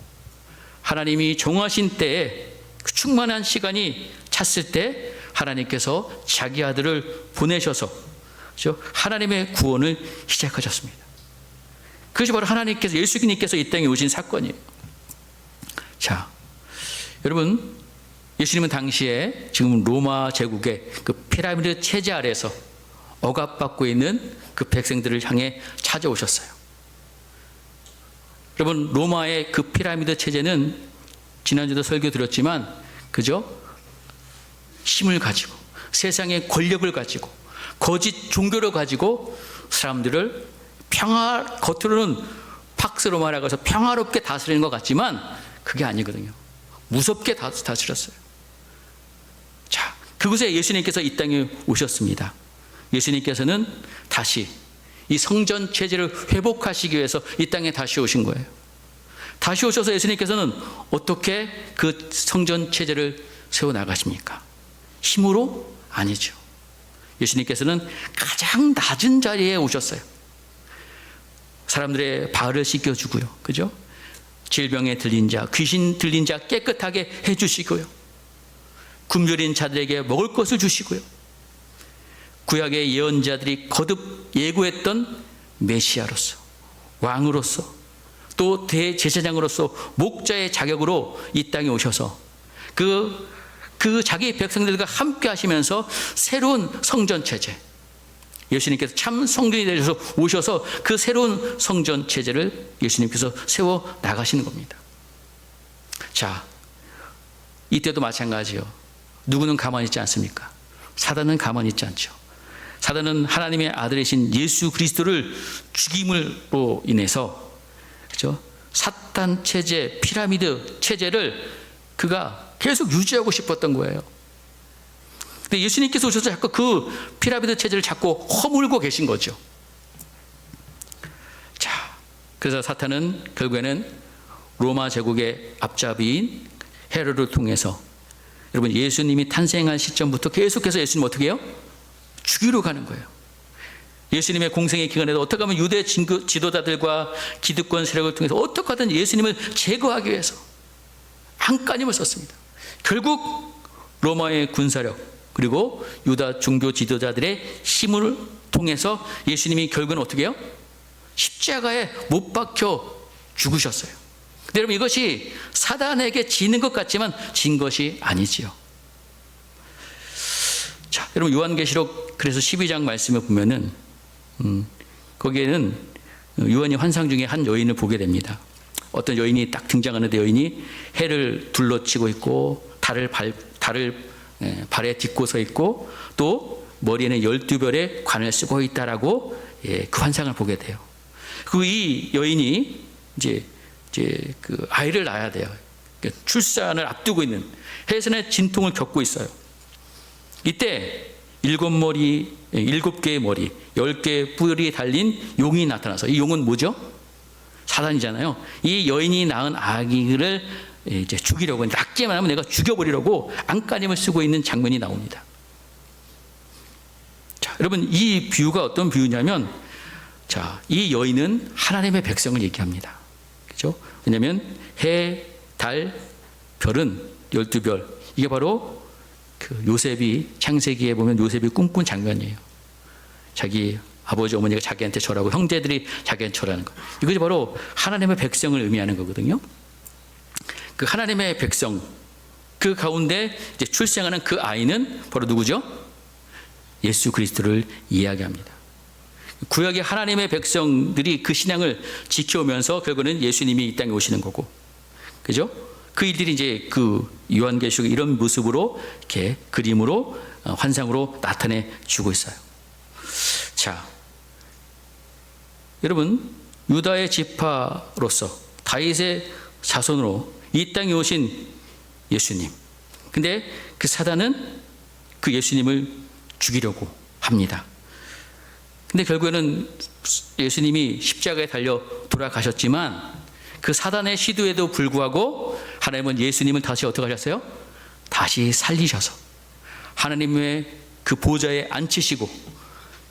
Speaker 1: 하나님이 정하신 때에 그 충만한 시간이 찼을 때 하나님께서 자기 아들을 보내셔서 하나님의 구원을 시작하셨습니다. 그것이 바로 하나님께서, 예수님께서 이 땅에 오신 사건이에요. 자, 여러분, 예수님은 당시에 지금 로마 제국의 그 피라미드 체제 아래에서 억압받고 있는 그 백성들을 향해 찾아오셨어요. 여러분, 로마의 그 피라미드 체제는 지난주도 설교 드렸지만, 그죠? 힘을 가지고, 세상의 권력을 가지고, 거짓 종교를 가지고 사람들을 겉으로는 팍스로 말하고서 평화롭게 다스리는 것 같지만 그게 아니거든요. 무섭게 다스렸어요. 자, 그곳에 예수님께서 이 땅에 오셨습니다. 예수님께서는 다시 이 성전 체제를 회복하시기 위해서 이 땅에 다시 오신 거예요. 다시 오셔서 예수님께서는 어떻게 그 성전 체제를 세워나가십니까? 힘으로? 아니죠. 예수님께서는 가장 낮은 자리에 오셨어요. 사람들의 발을 씻겨주고요, 그죠? 질병에 들린 자, 귀신 들린 자 깨끗하게 해주시고요, 굶주린 자들에게 먹을 것을 주시고요, 구약의 예언자들이 거듭 예고했던 메시아로서, 왕으로서, 또 대제사장으로서 목자의 자격으로 이 땅에 오셔서 그 자기 백성들과 함께 하시면서 새로운 성전 체제, 예수님께서 참 성전이 되셔서 오셔서 그 새로운 성전 체제를 예수님께서 세워 나가시는 겁니다. 자, 이때도 마찬가지요. 누구는 가만히 있지 않습니까? 사단은 가만히 있지 않죠. 사단은 하나님의 아들이신 예수 그리스도를 죽임으로 인해서, 그렇죠? 사탄 체제, 피라미드 체제를 그가 계속 유지하고 싶었던 거예요. 근데 예수님께서 오셔서 자꾸 그 피라미드 체제를 자꾸 허물고 계신 거죠. 자, 그래서 사탄은 결국에는 로마 제국의 앞잡이인 헤롯을 통해서, 여러분, 예수님이 탄생한 시점부터 계속해서 예수님 어떻게 해요? 죽이러 가는 거예요. 예수님의 공생의 기간에도 어떻게 하면 유대 지도자들과 기득권 세력을 통해서 어떻게 하든 예수님을 제거하기 위해서 안간힘을 썼습니다. 결국 로마의 군사력 그리고 유다 종교 지도자들의 힘을 통해서 예수님이 결국은 어떻게 해요? 십자가에 못 박혀 죽으셨어요. 근데 여러분, 이것이 사단에게 지는 것 같지만 진 것이 아니지요. 자, 여러분, 요한계시록 그래서 12장 말씀을 보면은 거기에는 요한이 환상 중에 한 여인을 보게 됩니다. 어떤 여인이 딱 등장하는데, 여인이 해를 둘러치고 있고 달을 발에 딛고 서 있고 또 머리에는 12별의 관을 쓰고 있다라고 그 환상을 보게 돼요. 그 이 여인이 이제 그 아이를 낳아야 돼요. 출산을 앞두고 있는 해산의 진통을 겪고 있어요. 이때 7개의 머리, 10개의 뿔이 달린 용이 나타나서, 이 용은 뭐죠? 사단이잖아요. 이 여인이 낳은 아기를 이제 죽이려고, 낳기만 하면 내가 죽여버리려고 안간힘을 쓰고 있는 장면이 나옵니다. 자, 여러분, 이 비유가 어떤 비유냐면, 자, 이 여인은 하나님의 백성을 얘기합니다. 그죠? 왜냐하면 해, 달, 별은 12별, 이게 바로 그 요셉이 창세기에 보면 요셉이 꿈꾼 장면이에요. 자기 아버지 어머니가 자기한테 절하고 형제들이 자기한테 절하는 거, 이것이 바로 하나님의 백성을 의미하는 거거든요. 그 하나님의 백성, 그 가운데 이제 출생하는 그 아이는 바로 누구죠? 예수 그리스도를 이야기합니다. 구약의 하나님의 백성들이 그 신앙을 지켜오면서 결국은 예수님이 이 땅에 오시는 거고, 그죠? 그 일들이 이제 그 요한계시록 이런 모습으로 이렇게 그림으로, 환상으로 나타내 주고 있어요. 자, 여러분, 유다의 지파로서 다윗의 자손으로 이 땅에 오신 예수님, 근데 그 사단은 그 예수님을 죽이려고 합니다. 근데 결국에는 예수님이 십자가에 달려 돌아가셨지만 그 사단의 시도에도 불구하고 하나님은 예수님을 다시 어떻게 하셨어요? 다시 살리셔서 하나님의 그 보좌에 앉히시고,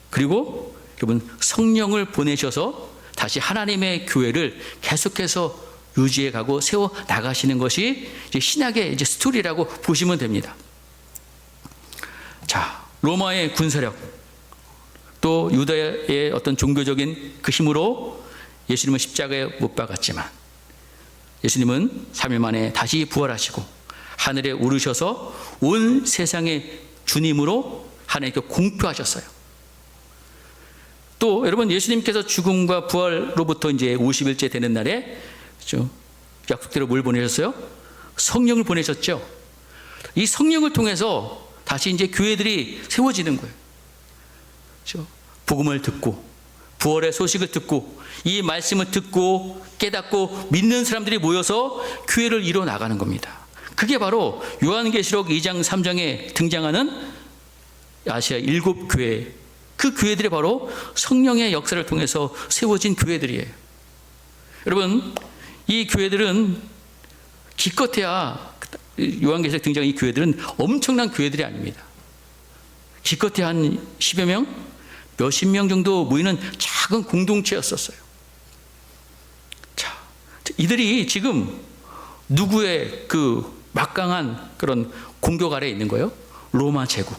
Speaker 1: 그리고 여러분, 성령을 보내셔서 다시 하나님의 교회를 계속해서 유지해 가고 세워 나가시는 것이 이제 신약의 이제 스토리라고 보시면 됩니다. 자, 로마의 군사력, 또 유다의 어떤 종교적인 그 힘으로 예수님은 십자가에 못 박았지만 예수님은 3일 만에 다시 부활하시고 하늘에 오르셔서 온 세상의 주님으로 하나님께 공표하셨어요. 또 여러분, 예수님께서 죽음과 부활로부터 이제 50일째 되는 날에, 그렇죠? 약속대로 뭘 보내셨어요? 성령을 보내셨죠. 이 성령을 통해서 다시 이제 교회들이 세워지는 거예요. 그렇죠? 복음을 듣고 부활의 소식을 듣고 이 말씀을 듣고 깨닫고 믿는 사람들이 모여서 교회를 이뤄 나가는 겁니다. 그게 바로 요한계시록 2장 3장에 등장하는 아시아 7교회, 그 교회들이 바로 성령의 역사를 통해서 세워진 교회들이에요. 여러분, 이 교회들은 기껏해야, 요한계시록 등장한 이 교회들은 엄청난 교회들이 아닙니다. 기껏해야 한 10여 명, 몇십 명 정도 모이는 작은 공동체였었어요. 자, 이들이 지금 누구의 그 막강한 그런 공격 아래에 있는 거예요? 로마 제국.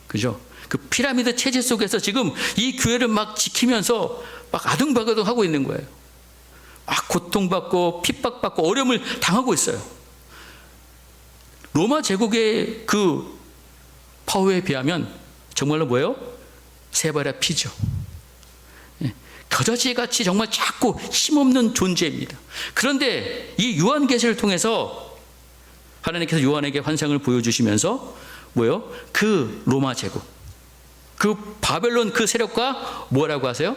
Speaker 1: 그죠? 그 피라미드 체제 속에서 지금 이 교회를 막 지키면서 막 아등바등 하고 있는 거예요. 막 고통받고 핍박받고 어려움을 당하고 있어요. 로마 제국의 그 파워에 비하면 정말로 뭐예요? 새발의 피죠. 겨자씨같이 정말 작고 힘없는 존재입니다. 그런데 이 요한계시를 통해서 하나님께서 요한에게 환상을 보여주시면서 뭐예요? 그 로마 제국, 그 바벨론 그 세력과 뭐라고 하세요?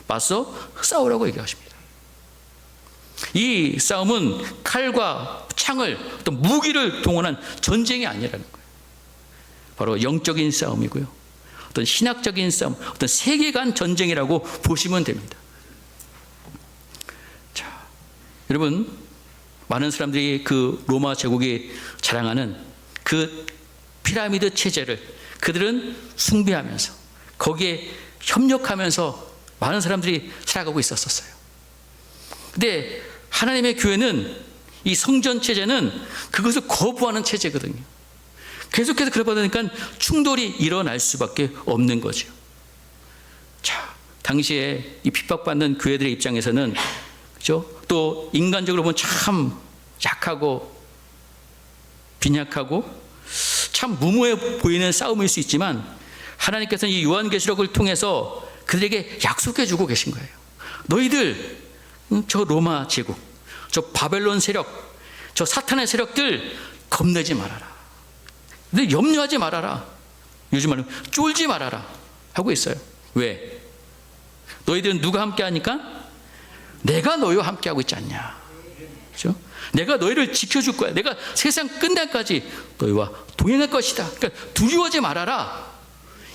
Speaker 1: 맞서 싸우라고 얘기하십니다. 이 싸움은 칼과 창을, 어떤 무기를 동원한 전쟁이 아니라는 거예요. 바로 영적인 싸움이고요, 어떤 신학적인 싸움, 어떤 세계관 전쟁이라고 보시면 됩니다. 자, 여러분, 많은 사람들이 그 로마 제국이 자랑하는 그 피라미드 체제를 그들은 숭배하면서 거기에 협력하면서 많은 사람들이 살아가고 있었어요. 근데 하나님의 교회는, 이 성전 체제는 그것을 거부하는 체제거든요. 계속해서 그러다 보니까 충돌이 일어날 수밖에 없는 거죠. 자, 당시에 이 핍박받는 교회들의 입장에서는, 그죠? 또 인간적으로 보면 참 약하고 빈약하고 참 무모해 보이는 싸움일 수 있지만, 하나님께서는 이 요한계시록을 통해서 그들에게 약속해 주고 계신 거예요. 너희들, 저 로마 제국, 저 바벨론 세력, 저 사탄의 세력들 겁내지 말아라. 근데 염려하지 말아라. 요즘 말로 쫄지 말아라 하고 있어요. 왜? 너희들은 누가 함께 하니까? 내가 너희와 함께 하고 있지 않냐. 그렇죠? 내가 너희를 지켜줄 거야. 내가 세상 끝날까지 너희와 동행할 것이다. 그러니까 두려워하지 말아라.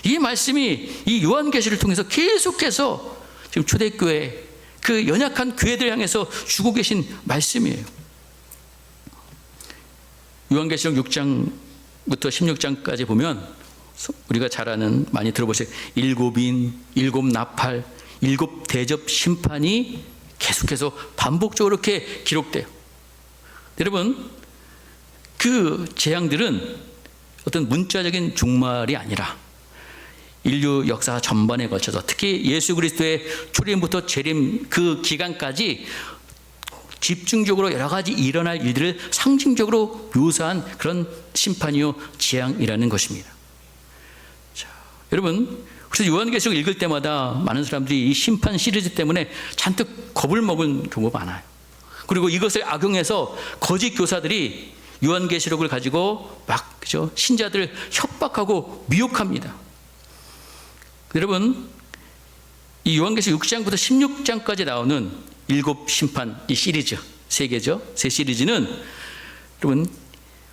Speaker 1: 이 말씀이 이 요한계시를 통해서 계속해서 지금 초대교회, 그 연약한 교회들 향해서 주고 계신 말씀이에요. 요한계시록 6장부터 16장까지 보면 우리가 잘 아는, 많이 들어보세요. 7인, 7 나팔, 7 대접 심판이 계속해서 반복적으로 이렇게 기록돼요. 여러분, 그 재앙들은 어떤 문자적인 종말이 아니라 인류 역사 전반에 걸쳐서, 특히 예수 그리스도의 출임부터 재림 그 기간까지 집중적으로 여러 가지 일어날 일들을 상징적으로 묘사한 그런 심판이요, 재앙이라는 것입니다. 자, 여러분, 그래서 요한계시록 읽을 때마다 많은 사람들이 이 심판 시리즈 때문에 잔뜩 겁을 먹은 경우가 많아요. 그리고 이것을 악용해서 거짓 교사들이 요한계시록을 가지고 막, 그죠, 신자들을 협박하고 미혹합니다. 여러분, 이 요한계시록 6장부터 16장까지 나오는 7 심판, 이 시리즈, 3개죠. 세 시리즈는 여러분,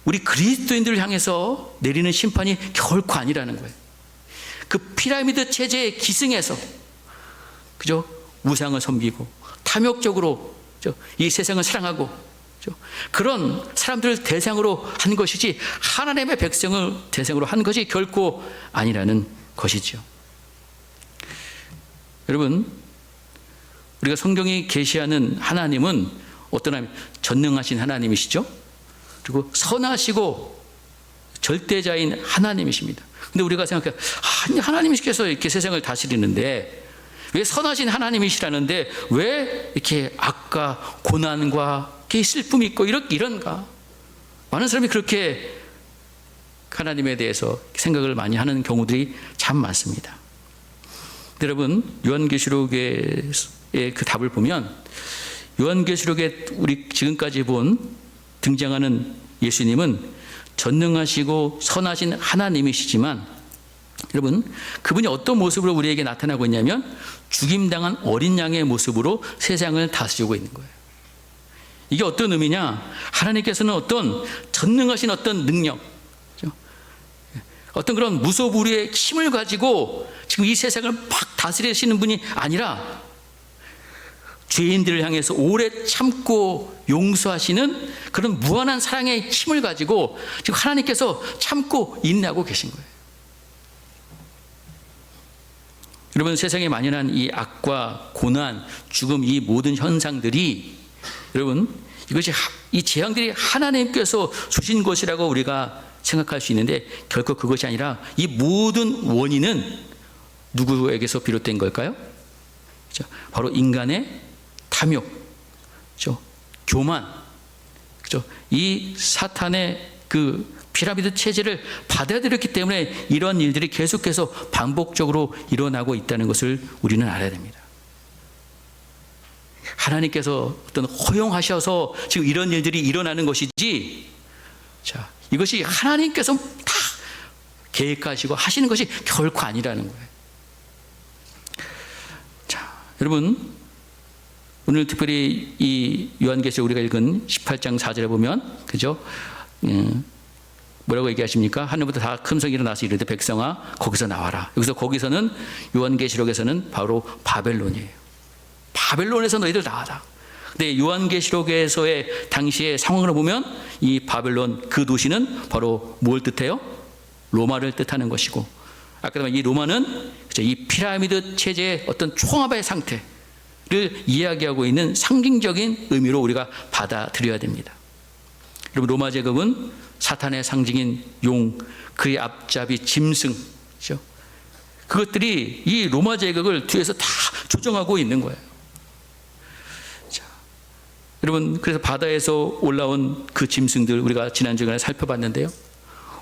Speaker 1: 우리 그리스도인들을 향해서 내리는 심판이 결코 아니라는 거예요. 그 피라미드 체제에 기승해서, 그죠, 우상을 섬기고 탐욕적으로, 그죠, 이 세상을 사랑하고, 그죠, 그런 사람들을 대상으로 한 것이지 하나님의 백성을 대상으로 한 것이 결코 아니라는 것이죠. 여러분, 우리가 성경이 계시하는 하나님은 어떤 하나님? 전능하신 하나님이시죠. 그리고 선하시고 절대자인 하나님이십니다. 근데 우리가 생각해, 하나님께서 이렇게 세상을 다스리는데, 왜 선하신 하나님이시라는데 왜 이렇게 악과 고난과 이렇게 슬픔이 있고 이런가? 많은 사람이 그렇게 하나님에 대해서 생각을 많이 하는 경우들이 참 많습니다. 여러분, 요한계시록의 그 답을 보면, 요한계시록에 우리 지금까지 본 등장하는 예수님은 전능하시고 선하신 하나님이시지만, 여러분, 그분이 어떤 모습으로 우리에게 나타나고 있냐면 죽임당한 어린 양의 모습으로 세상을 다스리고 있는 거예요. 이게 어떤 의미냐? 하나님께서는 어떤 전능하신 어떤 능력, 어떤 그런 무소불위의 힘을 가지고 지금 이 세상을 막 다스리시는 분이 아니라 죄인들을 향해서 오래 참고 용서하시는 그런 무한한 사랑의 힘을 가지고 지금 하나님께서 참고 인내하고 계신 거예요. 여러분, 세상에 만연한 이 악과 고난, 죽음, 이 모든 현상들이, 여러분, 이것이 이 재앙들이 하나님께서 주신 것이라고 우리가 생각할 수 있는데 결코 그것이 아니라 이 모든 원인은 누구에게서 비롯된 걸까요? 그렇죠? 바로 인간의 탐욕, 그렇죠? 교만, 그렇죠? 이 사탄의 그 피라미드 체제를 받아들였기 때문에 이런 일들이 계속해서 반복적으로 일어나고 있다는 것을 우리는 알아야 됩니다. 하나님께서 어떤 허용하셔서 지금 이런 일들이 일어나는 것이지, 자, 이것이 하나님께서 다 계획하시고 하시는 것이 결코 아니라는 거예요. 자, 여러분, 오늘 특별히 이 요한계시록 우리가 읽은 18장 4절에 보면, 그죠? 뭐라고 얘기하십니까? 하늘부터 다 큰 성이 일어나서 이르되 백성아 거기서 나와라. 여기서 거기서는 요한계시록에서는 바로 바벨론이에요. 바벨론에서 너희들 나와라. 근데 요한계시록에서의 당시의 상황을 보면 이 바벨론 그 도시는 바로 뭘 뜻해요? 로마를 뜻하는 것이고, 아까 말한 이 로마는 이 피라미드 체제의 어떤 총합의 상태를 이야기하고 있는 상징적인 의미로 우리가 받아들여야 됩니다. 여러분, 로마 제국은 사탄의 상징인 용, 그의 앞잡이 짐승, 그렇죠? 그것들이 이 로마 제국을 뒤에서 다 조정하고 있는 거예요. 자, 여러분, 그래서 바다에서 올라온 그 짐승들 우리가 지난주에 살펴봤는데요.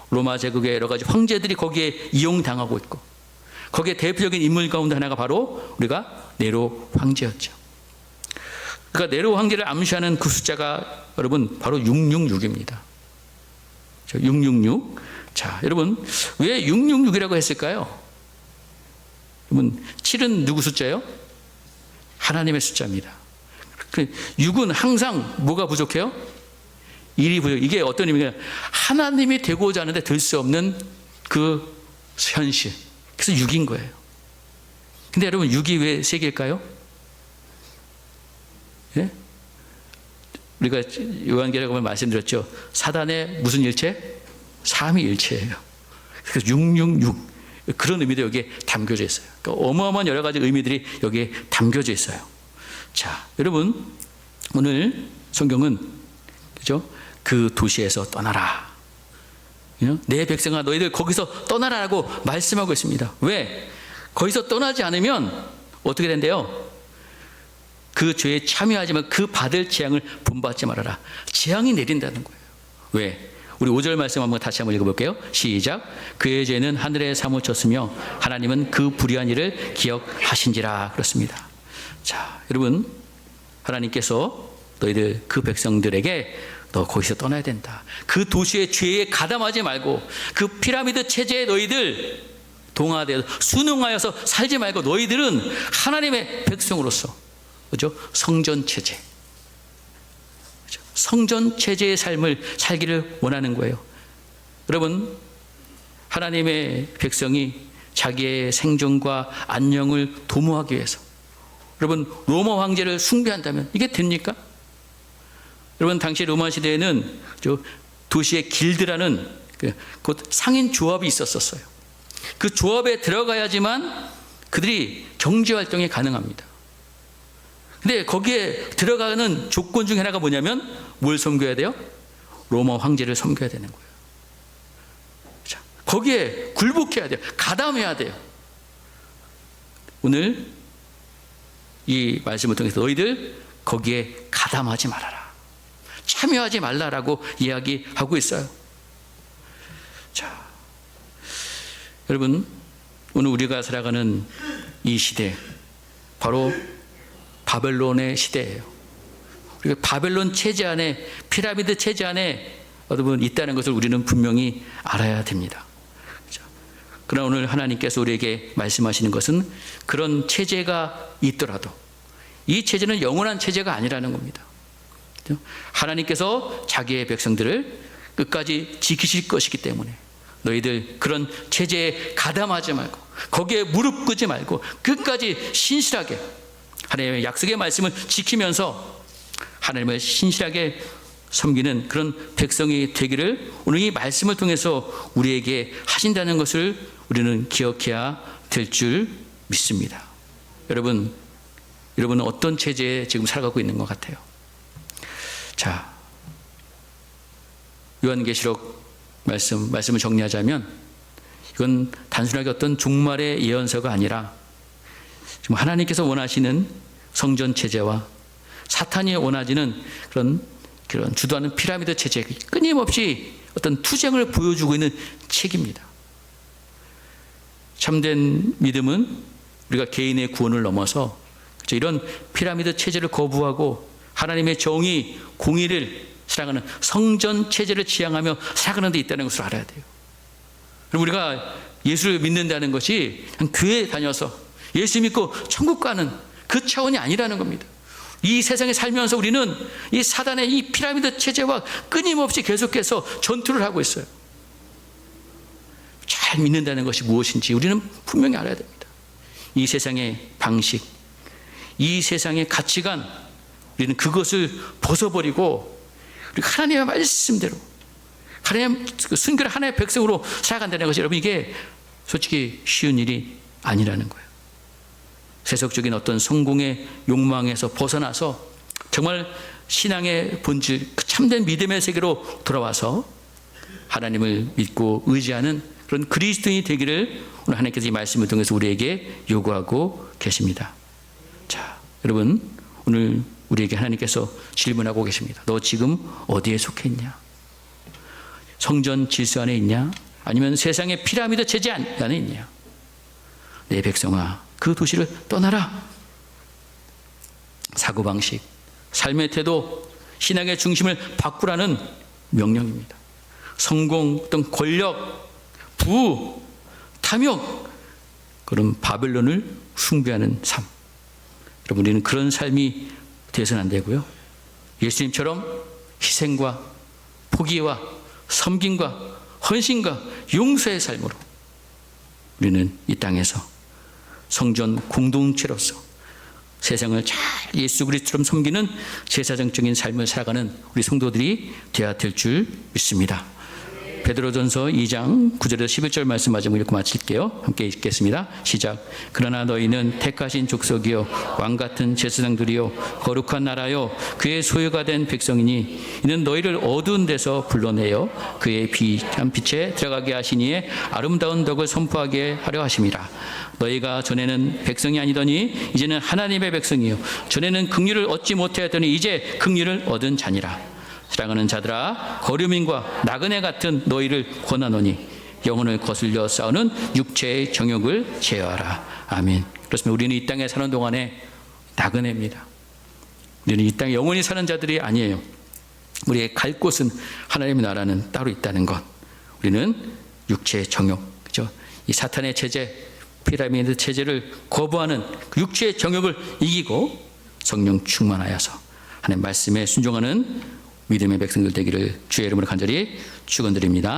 Speaker 1: 로마 제국의 여러 가지 황제들이 거기에 이용당하고 있고, 거기에 대표적인 인물 가운데 하나가 바로 우리가 네로 황제였죠. 그러니까 네로 황제를 암시하는 그 숫자가 여러분 바로 666입니다. 666. 자, 여러분, 왜 666이라고 했을까요? 여러분, 7은 누구 숫자예요? 하나님의 숫자입니다. 6은 항상 뭐가 부족해요? 1이 부족. 이게 어떤 의미가, 하나님이 되고자 하는데 될 수 없는 그 현실. 그래서 6인 거예요. 근데 여러분, 6이 왜 3개일까요? 예? 우리가 요한계시록에 보면 말씀드렸죠. 사단의 무슨 일체? 삼위일체예요. 그래서 666 그런 의미도 여기에 담겨져 있어요. 그러니까 어마어마한 여러 가지 의미들이 여기에 담겨져 있어요. 자, 여러분, 오늘 성경은 그죠? 그 도시에서 떠나라. 내 백성아 너희들 거기서 떠나라라고 말씀하고 있습니다. 왜? 거기서 떠나지 않으면 어떻게 된대요? 그 죄에 참여하지만 그 받을 재앙을 본받지 말아라. 재앙이 내린다는 거예요. 왜? 우리 5절 말씀 한번 다시 한번 읽어볼게요. 시작. 그의 죄는 하늘에 사무쳤으며 하나님은 그 불의한 일을 기억하신지라. 그렇습니다. 자, 여러분, 하나님께서 너희들 그 백성들에게 너 거기서 떠나야 된다. 그 도시의 죄에 가담하지 말고 그 피라미드 체제에 너희들 동화되어 순응하여서 살지 말고 너희들은 하나님의 백성으로서, 그죠? 성전 체제, 그죠? 성전 체제의 삶을 살기를 원하는 거예요. 여러분, 하나님의 백성이 자기의 생존과 안녕을 도모하기 위해서 여러분 로마 황제를 숭배한다면 이게 됩니까? 여러분, 당시 로마 시대에는 도시의 길드라는 곧 상인 조합이 있었어요. 그 조합에 들어가야지만 그들이 경제 활동이 가능합니다. 근데 거기에 들어가는 조건 중에 하나가 뭐냐면 뭘 섬겨야 돼요? 로마 황제를 섬겨야 되는 거예요. 자, 거기에 굴복해야 돼요. 가담해야 돼요. 오늘 이 말씀을 통해서 너희들 거기에 가담하지 말아라. 참여하지 말라라고 이야기하고 있어요. 자, 여러분, 오늘 우리가 살아가는 이 시대 바로 바벨론의 시대예요. 우리가 바벨론 체제 안에, 피라미드 체제 안에 여러분 있다는 것을 우리는 분명히 알아야 됩니다. 그러나 오늘 하나님께서 우리에게 말씀하시는 것은 그런 체제가 있더라도 이 체제는 영원한 체제가 아니라는 겁니다. 하나님께서 자기의 백성들을 끝까지 지키실 것이기 때문에 너희들 그런 체제에 가담하지 말고 거기에 무릎 꿇지 말고 끝까지 신실하게 하나님의 약속의 말씀을 지키면서 하나님을 신실하게 섬기는 그런 백성이 되기를 오늘 이 말씀을 통해서 우리에게 하신다는 것을 우리는 기억해야 될 줄 믿습니다. 여러분은 어떤 체제에 지금 살아가고 있는 것 같아요? 자, 요한계시록 말씀을 정리하자면 이건 단순하게 어떤 종말의 예언서가 아니라 지금 하나님께서 원하시는 성전 체제와 사탄이 원하지는 그런 주도하는 피라미드 체제, 끊임없이 어떤 투쟁을 보여주고 있는 책입니다. 참된 믿음은 우리가 개인의 구원을 넘어서 이런 피라미드 체제를 거부하고 하나님의 정의, 공의를 살아가는 성전 체제를 지향하며 살아가는 데 있다는 것을 알아야 돼요. 그리고 우리가 예수를 믿는다는 것이 그냥 교회에 다녀서 예수 믿고 천국 가는 그 차원이 아니라는 겁니다. 이 세상에 살면서 우리는 이 사단의 이 피라미드 체제와 끊임없이 계속해서 전투를 하고 있어요. 잘 믿는다는 것이 무엇인지 우리는 분명히 알아야 됩니다. 이 세상의 방식, 이 세상의 가치관, 우리는 그것을 벗어버리고 우리 하나님의 말씀대로 하나님 순결한 하나님의 백성으로 살아간다는 것이, 여러분, 이게 솔직히 쉬운 일이 아니라는 거예요. 세속적인 어떤 성공의 욕망에서 벗어나서 정말 신앙의 본질, 그 참된 믿음의 세계로 돌아와서 하나님을 믿고 의지하는 그런 그리스도인이 되기를 오늘 하나님께서 이 말씀을 통해서 우리에게 요구하고 계십니다. 자, 여러분, 오늘 우리에게 하나님께서 질문하고 계십니다. 너 지금 어디에 속해 있냐? 성전 질서 안에 있냐? 아니면 세상의 피라미드 체제 안에 있냐? 내 백성아, 그 도시를 떠나라. 사고방식, 삶의 태도, 신앙의 중심을 바꾸라는 명령입니다. 성공, 어떤 권력, 부, 탐욕, 그런 바벨론을 숭배하는 삶. 여러분, 우리는 그런 삶이 되어서는 안 되고요. 예수님처럼 희생과 포기와 섬김과 헌신과 용서의 삶으로 우리는 이 땅에서 성전 공동체로서 세상을 잘 예수 그리스도처럼 섬기는 제사장적인 삶을 살아가는 우리 성도들이 되어야 될 줄 믿습니다. 베드로전서 2장 9절에서 11절 말씀 마지막으로 읽고 마칠게요. 함께 읽겠습니다. 시작. 그러나 너희는 택하신 족속이요 왕같은 제사장들이요 거룩한 나라요 그의 소유가 된 백성이니 이는 너희를 어두운 데서 불러내어 그의 비한 빛에 들어가게 하시니에 아름다운 덕을 선포하게 하려 하심이라. 너희가 전에는 백성이 아니더니 이제는 하나님의 백성이요 전에는 긍휼을 얻지 못하였더니 이제 긍휼을 얻은 자니라. 사랑하는 자들아, 거류민과 나그네 같은 너희를 권하노니 영혼을 거슬려 싸우는 육체의 정욕을 제어하라. 아멘. 그렇습니다. 우리는 이 땅에 사는 동안에 나그네입니다. 우리는 이 땅에 영원히 사는 자들이 아니에요. 우리의 갈 곳은 하나님의 나라는 따로 있다는 것. 우리는 육체의 정욕, 그죠? 이 사탄의 체제, 피라미드 체제를 거부하는 그 육체의 정욕을 이기고 성령 충만하여서 하나님 말씀에 순종하는 믿음의 백성들 되기를 주의 이름으로 간절히 축원드립니다.